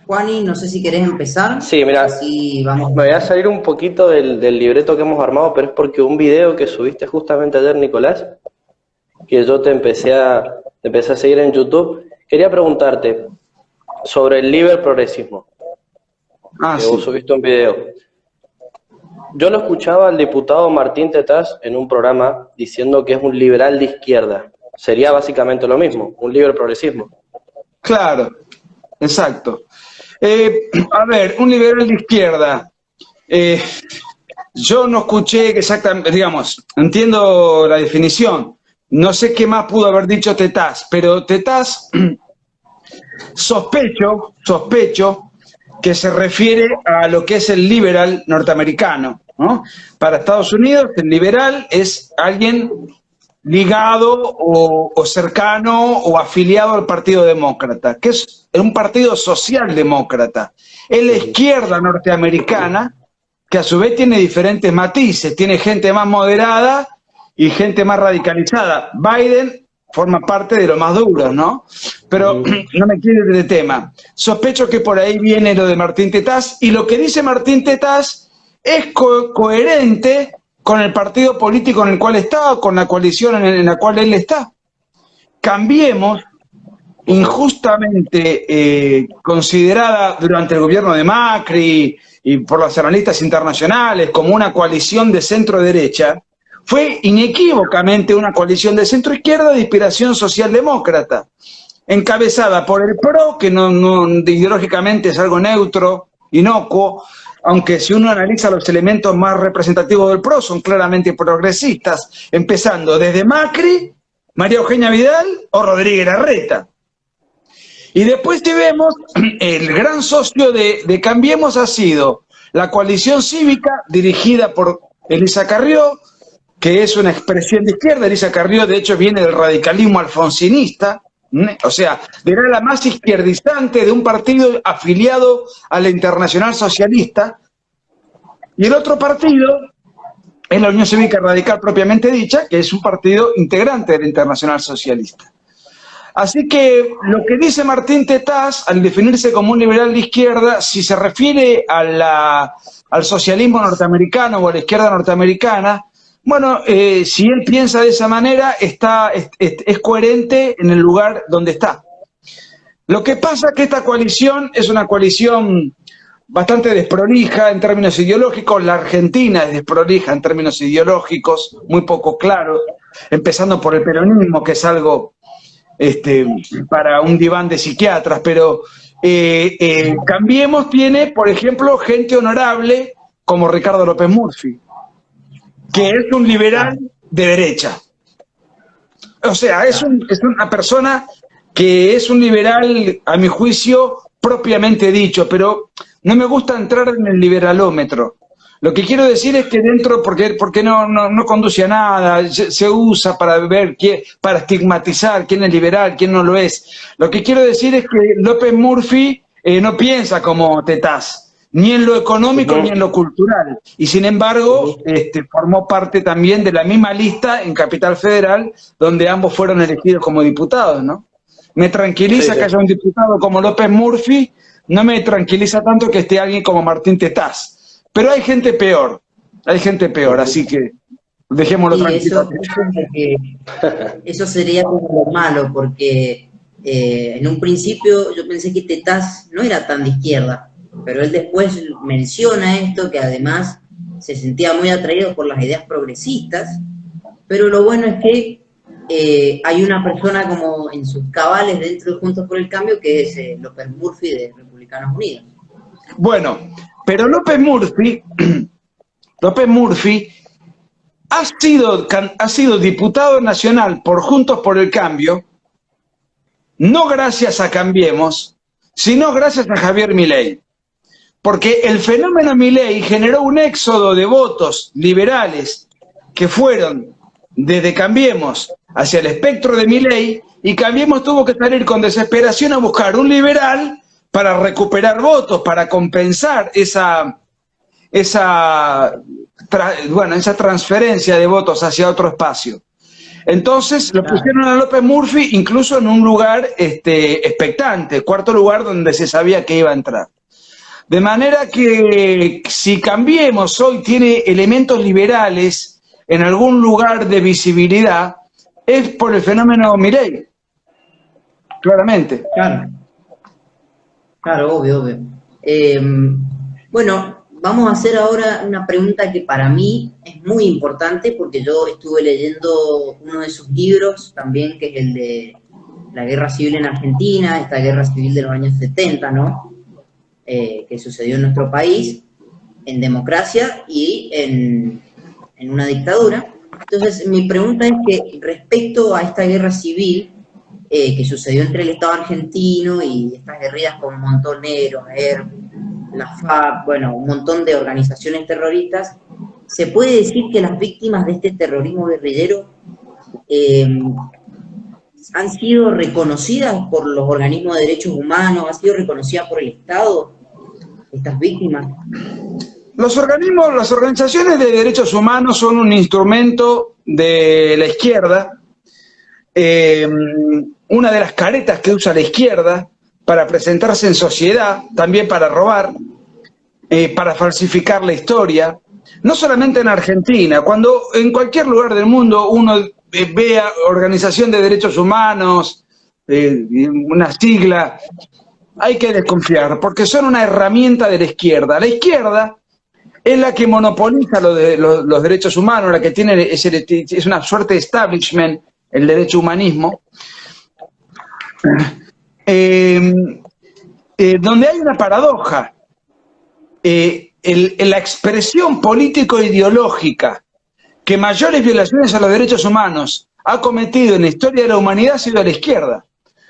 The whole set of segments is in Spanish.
Juani, no sé si querés empezar. Sí, mira, Así vamos. me voy a salir un poquito del libreto que hemos armado, pero es porque un video que subiste justamente ayer, Nicolás, que yo te empecé a seguir en YouTube, quería preguntarte sobre el libre progresismo, que vos Sí. subiste un video. Yo lo escuchaba al diputado Martín Tetaz en un programa diciendo que es un liberal de izquierda. Sería básicamente lo mismo, un libre progresismo. Claro, exacto. A ver, un liberal de izquierda. Yo no escuché exactamente, digamos, entiendo la definición. No sé qué más pudo haber dicho Tetaz, pero Tetaz sospecho que se refiere a lo que es el liberal norteamericano, ¿no? Para Estados Unidos, el liberal es alguien ligado o cercano o afiliado al Partido Demócrata, que es un partido socialdemócrata. Es la izquierda norteamericana, que a su vez tiene diferentes matices, tiene gente más moderada y gente más radicalizada. Biden forma parte de lo más duro, ¿no? Pero no me quiero ir de tema. Sospecho que por ahí viene lo de Martín Tetaz, y lo que dice Martín Tetaz es coherente con el partido político en el cual está, o con la coalición en la cual él está. Cambiemos, injustamente considerada durante el gobierno de Macri y por los analistas internacionales como una coalición de centro-derecha, fue inequívocamente una coalición de centro-izquierda de inspiración socialdemócrata, encabezada por el PRO, que ideológicamente es algo neutro, inocuo, aunque si uno analiza los elementos más representativos del PRO son claramente progresistas, empezando desde Macri, María Eugenia Vidal o Rodríguez Larreta. Y después si vemos, el gran socio de Cambiemos ha sido la coalición cívica dirigida por Elisa Carrió, que es una expresión de izquierda. Elisa Carrió, de hecho, viene del radicalismo alfonsinista, o sea, era la más izquierdizante de un partido afiliado a la Internacional Socialista. Y el otro partido es la Unión Cívica Radical propiamente dicha, que es un partido integrante de la Internacional Socialista. Así que lo que dice Martín Tetaz, al definirse como un liberal de izquierda, si se refiere al socialismo norteamericano o a la izquierda norteamericana, bueno, si él piensa de esa manera, es coherente en el lugar donde está. Lo que pasa es que esta coalición es una coalición bastante desprolija en términos ideológicos. La Argentina es desprolija en términos ideológicos, muy poco claro, empezando por el peronismo, que es algo para un diván de psiquiatras, pero Cambiemos tiene, por ejemplo, gente honorable como Ricardo López Murphy, que es un liberal de derecha. O sea, es una persona que es un liberal, a mi juicio, propiamente dicho, pero no me gusta entrar en el liberalómetro. Lo que quiero decir es que dentro, porque no conduce a nada, se usa para ver, para estigmatizar quién es liberal, quién no lo es. Lo que quiero decir es que López Murphy no piensa como Tetaz, ni en lo económico ni en lo cultural. Y sin embargo, formó parte también de la misma lista en Capital Federal, donde ambos fueron elegidos como diputados, ¿no? Me tranquiliza que haya un diputado como López Murphy, no me tranquiliza tanto que esté alguien como Martín Tetaz. Pero hay gente peor, así que dejémoslo tranquilo. Eso sería como lo malo, porque en un principio yo pensé que Tetaz no era tan de izquierda, pero él después menciona esto, que además se sentía muy atraído por las ideas progresistas, pero lo bueno es que hay una persona como en sus cabales dentro de Juntos por el Cambio, que es López Murphy de Republicanos Unidos. Bueno, pero López Murphy ha sido diputado nacional por Juntos por el Cambio, no gracias a Cambiemos, sino gracias a Javier Milei. Porque el fenómeno Milei generó un éxodo de votos liberales que fueron desde Cambiemos hacia el espectro de Milei, y Cambiemos tuvo que salir con desesperación a buscar un liberal para recuperar votos, para compensar esa transferencia de votos hacia otro espacio. Entonces lo pusieron a López Murphy incluso en un lugar expectante, cuarto lugar donde se sabía que iba a entrar. De manera que si Cambiemos hoy tiene elementos liberales en algún lugar de visibilidad, es por el fenómeno Milei, claramente. Claro, obvio. Bueno, vamos a hacer ahora una pregunta que para mí es muy importante, porque yo estuve leyendo uno de sus libros también, que es el de la guerra civil en Argentina, esta guerra civil de los años 70, ¿no? Que sucedió en nuestro país, en democracia y en una dictadura. Entonces, mi pregunta es que respecto a esta guerra civil que sucedió entre el Estado argentino y estas guerrillas con Montoneros, ERP, la FARC, bueno, un montón de organizaciones terroristas, ¿se puede decir que las víctimas de este terrorismo guerrillero han sido reconocidas por los organismos de derechos humanos, han sido reconocidas por el Estado, estas víctimas? Los organismos, las organizaciones de derechos humanos son un instrumento de la izquierda, una de las caretas que usa la izquierda para presentarse en sociedad, también para robar, para falsificar la historia, no solamente en Argentina, cuando en cualquier lugar del mundo uno vea organización de derechos humanos, una sigla, hay que desconfiar, porque son una herramienta de la izquierda. La izquierda es la que monopoliza los derechos humanos, la que tiene es una suerte de establishment, el derecho humanismo, donde hay una paradoja. La expresión político-ideológica que mayores violaciones a los derechos humanos ha cometido en la historia de la humanidad ha sido la izquierda.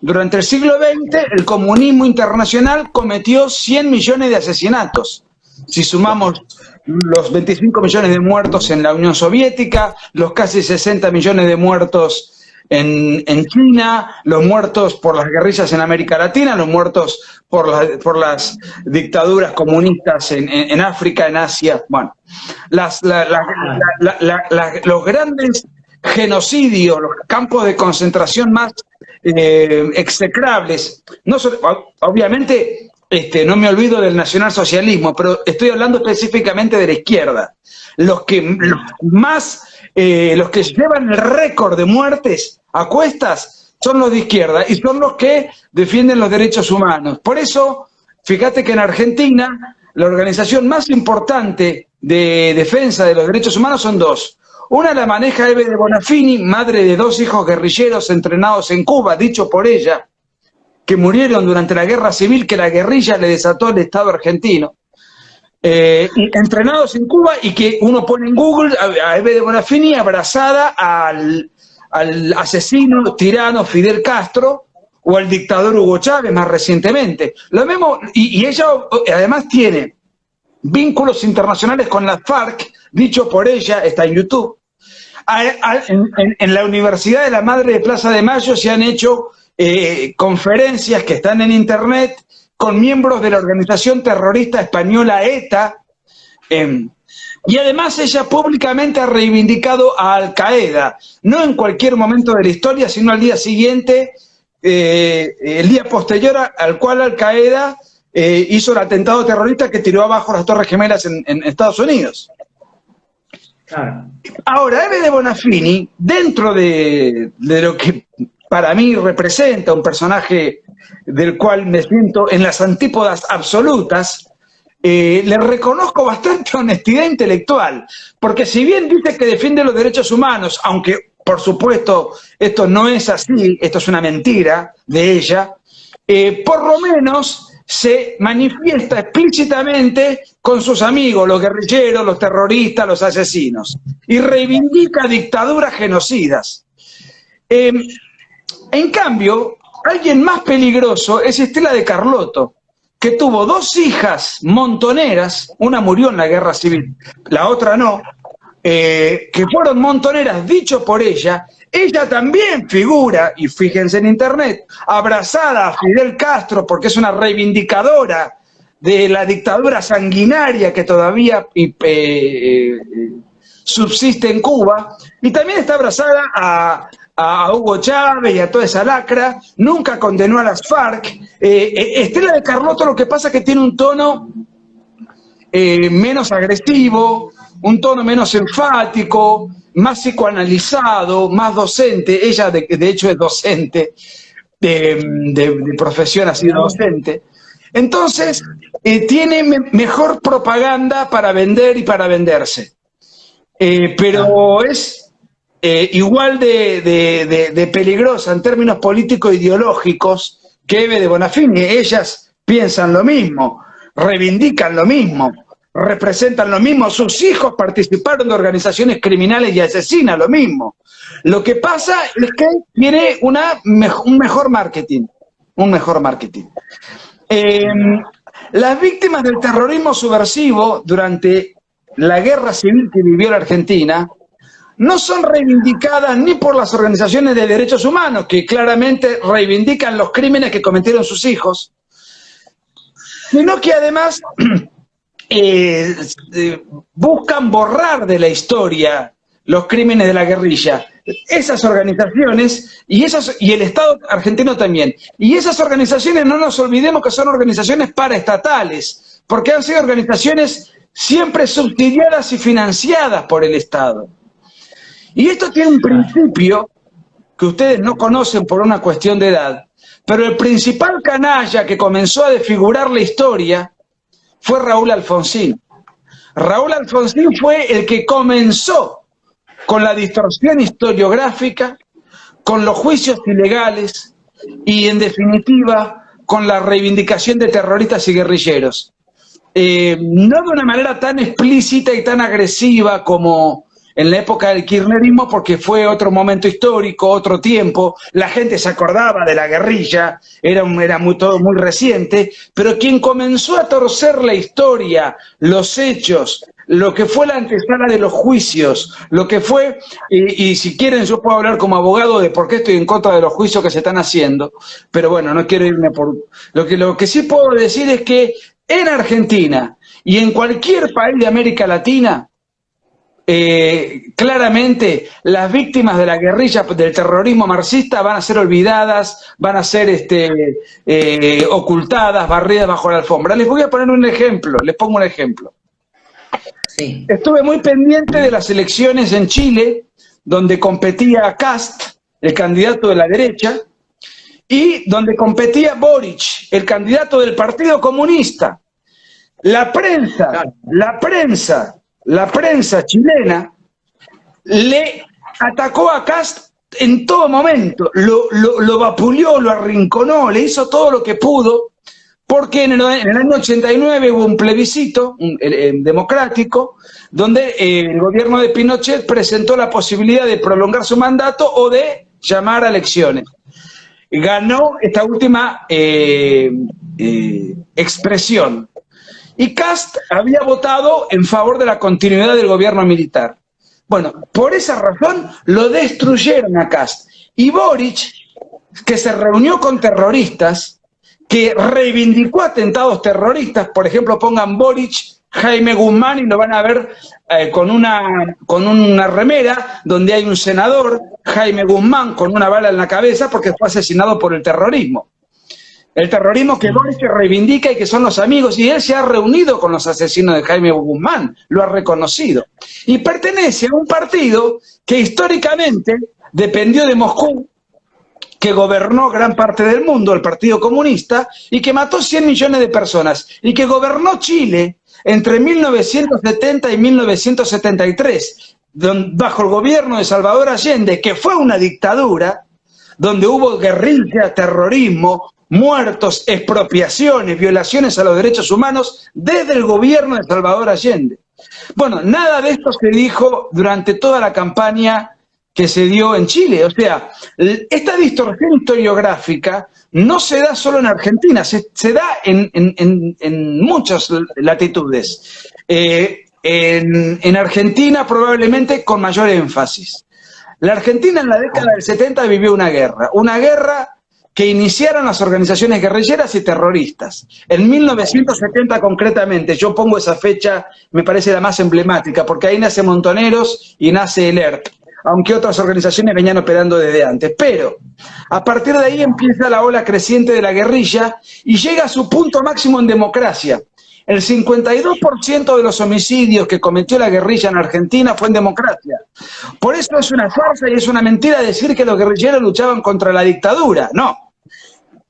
Durante el siglo XX, el comunismo internacional cometió 100 millones de asesinatos. Si sumamos los 25 millones de muertos en la Unión Soviética, los casi 60 millones de muertos en China, los muertos por las guerrillas en América Latina, los muertos por las dictaduras comunistas en África, en Asia, bueno, los grandes genocidios, los campos de concentración más execrables, obviamente no me olvido del nacionalsocialismo, pero estoy hablando específicamente de la izquierda, los que llevan el récord de muertes a cuestas son los de izquierda y son los que defienden los derechos humanos. Por eso, fíjate que en Argentina la organización más importante de defensa de los derechos humanos son dos. Una la maneja Eve de Bonafini, madre de 2 hijos guerrilleros entrenados en Cuba, dicho por ella, que murieron durante la guerra civil que la guerrilla le desató al Estado argentino. Entrenados en Cuba, y que uno pone en Google a Eve de Bonafini abrazada al asesino tirano Fidel Castro o al dictador Hugo Chávez más recientemente. Lo mismo, y ella además tiene vínculos internacionales con la FARC, dicho por ella, está en YouTube. En la Universidad de la Madre de Plaza de Mayo se han hecho conferencias que están en internet con miembros de la organización terrorista española ETA, y además ella públicamente ha reivindicado a Al-Qaeda, no en cualquier momento de la historia, sino al día siguiente, el día posterior al cual Al-Qaeda hizo el atentado terrorista que tiró abajo las Torres Gemelas en Estados Unidos. Claro. Ahora, Eve de Bonafini, dentro de lo que para mí representa un personaje del cual me siento en las antípodas absolutas, le reconozco bastante honestidad intelectual, porque si bien dice que defiende los derechos humanos, aunque por supuesto esto no es así, esto es una mentira de ella, por lo menos se manifiesta explícitamente con sus amigos, los guerrilleros, los terroristas, los asesinos, y reivindica dictaduras genocidas. En cambio, alguien más peligroso es Estela de Carlotto, que tuvo 2 hijas montoneras, una murió en la guerra civil, la otra no, que fueron montoneras, dicho por ella. Ella también figura, y fíjense en internet, abrazada a Fidel Castro, porque es una reivindicadora de la dictadura sanguinaria que todavía subsiste en Cuba, y también está abrazada a Hugo Chávez y a toda esa lacra, nunca condenó a las FARC. Estela de Carlotto lo que pasa es que tiene un tono menos agresivo, un tono menos enfático, más psicoanalizado, más docente. Ella de hecho es docente, de profesión ha sido docente. Entonces, tiene mejor propaganda para vender y para venderse. Pero es igual de peligrosa en términos político-ideológicos que Eve de Bonafini. Ellas piensan lo mismo, reivindican lo mismo, representan lo mismo. Sus hijos participaron de organizaciones criminales y asesinan lo mismo. Lo que pasa es que tiene un mejor marketing. Un mejor marketing. Las víctimas del terrorismo subversivo durante la guerra civil que vivió la Argentina no son reivindicadas ni por las organizaciones de derechos humanos, que claramente reivindican los crímenes que cometieron sus hijos, sino que además buscan borrar de la historia los crímenes de la guerrilla. Esas organizaciones y el Estado argentino también. Y esas organizaciones, no nos olvidemos que son organizaciones paraestatales, porque han sido organizaciones siempre subsidiadas y financiadas por el Estado. Y esto tiene un principio que ustedes no conocen por una cuestión de edad, pero el principal canalla que comenzó a desfigurar la historia fue Raúl Alfonsín. Raúl Alfonsín fue el que comenzó con la distorsión historiográfica, con los juicios ilegales y, en definitiva, con la reivindicación de terroristas y guerrilleros. No de una manera tan explícita y tan agresiva como en la época del kirchnerismo, porque fue otro momento histórico, otro tiempo, la gente se acordaba de la guerrilla, era todo muy reciente, pero quien comenzó a torcer la historia, los hechos, lo que fue la antesala de los juicios, lo que fue, y si quieren yo puedo hablar como abogado de por qué estoy en contra de los juicios que se están haciendo, pero bueno, no quiero irme por... Lo que sí puedo decir es que en Argentina y en cualquier país de América Latina, claramente las víctimas de la guerrilla, del terrorismo marxista van a ser olvidadas, van a ser ocultadas, barridas bajo la alfombra. Les voy a poner un ejemplo, les pongo un ejemplo. Sí. Estuve muy pendiente de las elecciones en Chile, donde competía Kast, el candidato de la derecha, y donde competía Boric, el candidato del Partido Comunista. La prensa chilena le atacó a Kast en todo momento, lo vapuleó, lo arrinconó, le hizo todo lo que pudo, porque en el año 89 hubo un plebiscito democrático, donde el gobierno de Pinochet presentó la posibilidad de prolongar su mandato o de llamar a elecciones. Ganó esta última expresión. Y Kast había votado en favor de la continuidad del gobierno militar. Bueno, por esa razón lo destruyeron a Kast. Y Boric, que se reunió con terroristas, que reivindicó atentados terroristas, por ejemplo, pongan Boric, Jaime Guzmán y lo van a ver con una remera donde hay un senador, Jaime Guzmán, con una bala en la cabeza porque fue asesinado por el terrorismo. El terrorismo que Boric reivindica y que son los amigos, y él se ha reunido con los asesinos de Jaime Guzmán, lo ha reconocido. Y pertenece a un partido que históricamente dependió de Moscú, que gobernó gran parte del mundo, el Partido Comunista, y que mató 100 millones de personas, y que gobernó Chile entre 1970 y 1973, bajo el gobierno de Salvador Allende, que fue una dictadura, donde hubo guerrilla, terrorismo, muertos, expropiaciones, violaciones a los derechos humanos desde el gobierno de Salvador Allende. Bueno, nada de esto se dijo durante toda la campaña que se dio en Chile. O sea, esta distorsión historiográfica no se da solo en Argentina, se da en muchas latitudes. En Argentina probablemente con mayor énfasis. La Argentina en la década del 70 vivió una guerra que iniciaron las organizaciones guerrilleras y terroristas. En 1970 concretamente, yo pongo esa fecha, me parece la más emblemática, porque ahí nace Montoneros y nace el ERP, aunque otras organizaciones venían operando desde antes. Pero a partir de ahí empieza la ola creciente de la guerrilla y llega a su punto máximo en democracia. El 52% de los homicidios que cometió la guerrilla en Argentina fue en democracia. Por eso es una farsa y es una mentira decir que los guerrilleros luchaban contra la dictadura. No.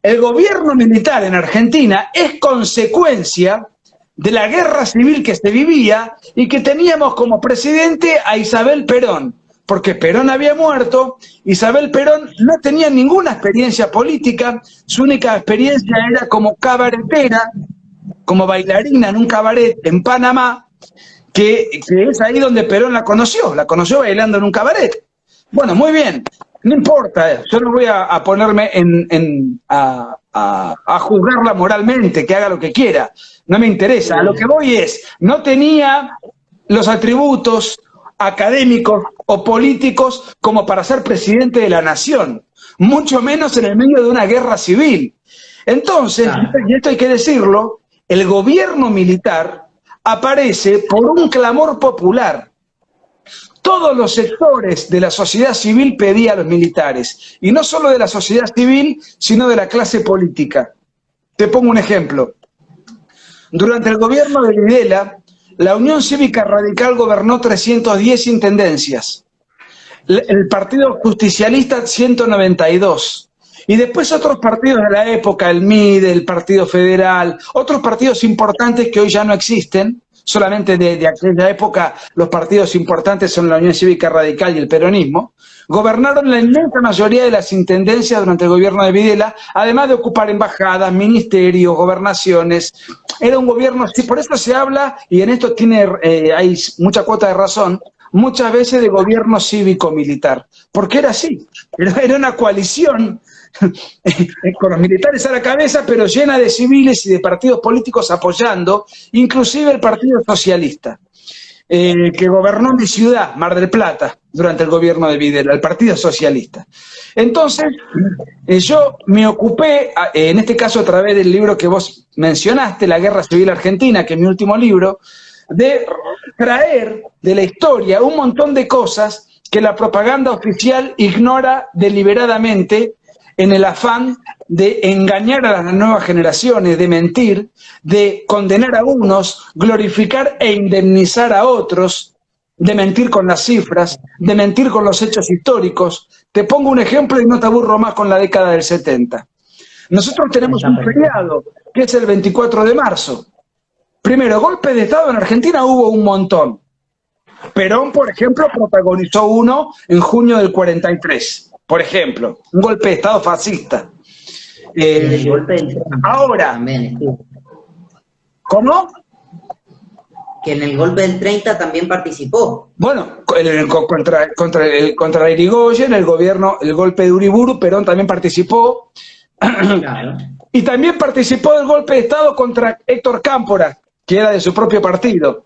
El gobierno militar en Argentina es consecuencia de la guerra civil que se vivía y que teníamos como presidente a Isabel Perón, porque Perón había muerto. Isabel Perón no tenía ninguna experiencia política, su única experiencia era como cabaretera, como bailarina en un cabaret en Panamá, que es ahí donde Perón la conoció bailando en un cabaret. Bueno, muy bien, no importa, yo no voy a ponerme a juzgarla moralmente, que haga lo que quiera, no me interesa. A lo que voy es, no tenía los atributos académicos o políticos como para ser presidente de la nación, mucho menos en el medio de una guerra civil. Entonces, y esto hay que decirlo, el gobierno militar aparece por un clamor popular. Todos los sectores de la sociedad civil pedían a los militares, y no solo de la sociedad civil, sino de la clase política. Te pongo un ejemplo. Durante el gobierno de Videla, la Unión Cívica Radical gobernó 310 intendencias, el Partido Justicialista 192, y después otros partidos de la época, el MIDE, el Partido Federal, otros partidos importantes que hoy ya no existen, solamente de aquella época los partidos importantes son la Unión Cívica Radical y el peronismo, gobernaron la inmensa mayoría de las intendencias durante el gobierno de Videla, además de ocupar embajadas, ministerios, gobernaciones. Era un gobierno, sí, por eso se habla, y en esto hay mucha cuota de razón, muchas veces de gobierno cívico-militar, porque era así, era una coalición con los militares a la cabeza, pero llena de civiles y de partidos políticos apoyando, inclusive el Partido Socialista, que gobernó mi ciudad, Mar del Plata, durante el gobierno de Videla, el Partido Socialista. Entonces, yo me ocupé, en este caso a través del libro que vos mencionaste, La Guerra Civil Argentina, que es mi último libro, de traer de la historia un montón de cosas que la propaganda oficial ignora deliberadamente, en el afán de engañar a las nuevas generaciones, de mentir, de condenar a unos, glorificar e indemnizar a otros, de mentir con las cifras, de mentir con los hechos históricos. Te pongo un ejemplo y no te aburro más con la década del 70. Nosotros tenemos un feriado, que es el 24 de marzo. Primero, golpes de Estado en Argentina hubo un montón. Perón, por ejemplo, protagonizó uno en junio del 43. Por ejemplo, un golpe de Estado fascista. El golpe del 30 ahora, también estuvo. ¿Cómo? Que en el golpe del 30 también participó. Bueno, contra Irigoyen, el golpe de Uriburu, Perón también participó. Claro. Y también participó del golpe de Estado contra Héctor Cámpora, que era de su propio partido.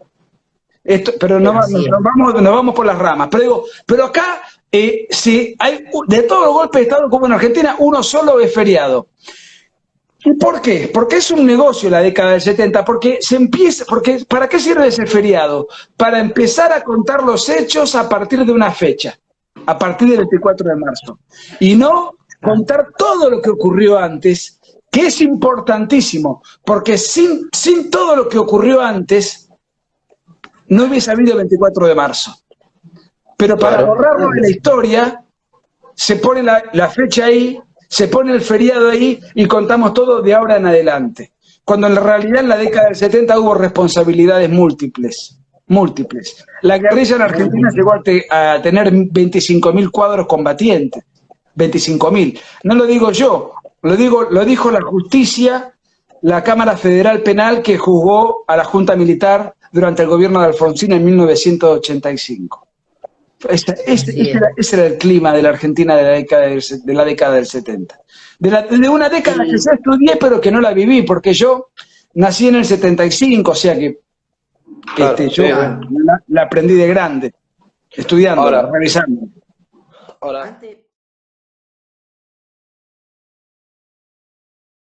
Pero nos vamos por las ramas. Pero acá, si hay, de todos los golpes de Estado como en Argentina, uno solo es feriado. ¿Y por qué? Porque es un negocio la década del 70, porque ¿para qué sirve ese feriado? Para empezar a contar los hechos a partir de una fecha, a partir del 24 de marzo. Y no contar todo lo que ocurrió antes, que es importantísimo, porque sin todo lo que ocurrió antes, no hubiese habido el 24 de marzo. Pero para borrarlo de la historia, se pone la fecha ahí, se pone el feriado ahí y contamos todo de ahora en adelante. Cuando en realidad en la década del 70 hubo responsabilidades múltiples. La guerrilla en Argentina llegó a tener 25.000 cuadros combatientes. 25.000. No lo digo yo, lo dijo la justicia, la Cámara Federal Penal que juzgó a la Junta Militar durante el gobierno de Alfonsín en 1985. Ese era el clima de la Argentina de la década del 70. De una década que ya estudié, pero que no la viví, porque yo nací en el 75, o sea que yo la aprendí de grande, estudiando, revisando. Ahora,